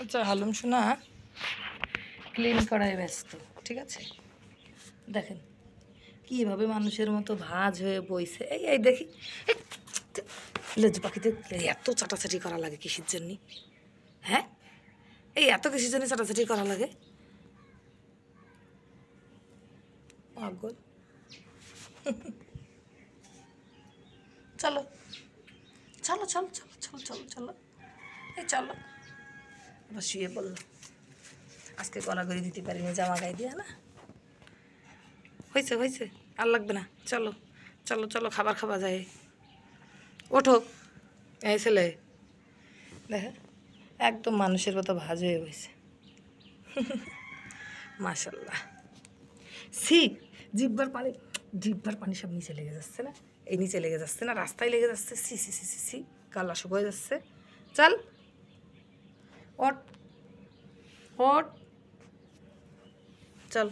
আচ্ছা হালুম শোনা ক্লিন করায় ব্যস্ত, ঠিক আছে? দেখেন কীভাবে মানুষের মতো ভাঁজ হয়ে বইছে। এই এই দেখি লেজু পাখিতে এত চাটাচাটি করা লাগে কিসের জন্য? হ্যাঁ, এই এত কিসের জন্য চাটাচাটি করা লাগে? পাগল। চলো চলো চলো চলো চলো চলো চলো, এই চলো। আবার শুয়ে পড়লো। আজকে গড়াগড়ি দিতে পারিনি জামা গায়ে দিয়ে না। হয়েছে হয়েছে, আর লাগবে না। চলো চলো চলো, খাবার খাওয়া যায়। ওঠো এই ছেলে, দেখে একদম মানুষের মতো ভাজ হয়ে বসে। মাশাল্লাহ। সি জিব্বার পানি সব নিচে লেগে যাচ্ছে না? এই নিচে লেগে যাচ্ছে না, রাস্তায় লেগে যাচ্ছে। সি সি সি সি সি, গালা শুকিয়ে যাচ্ছে। চল ওঠ ওঠ, চল।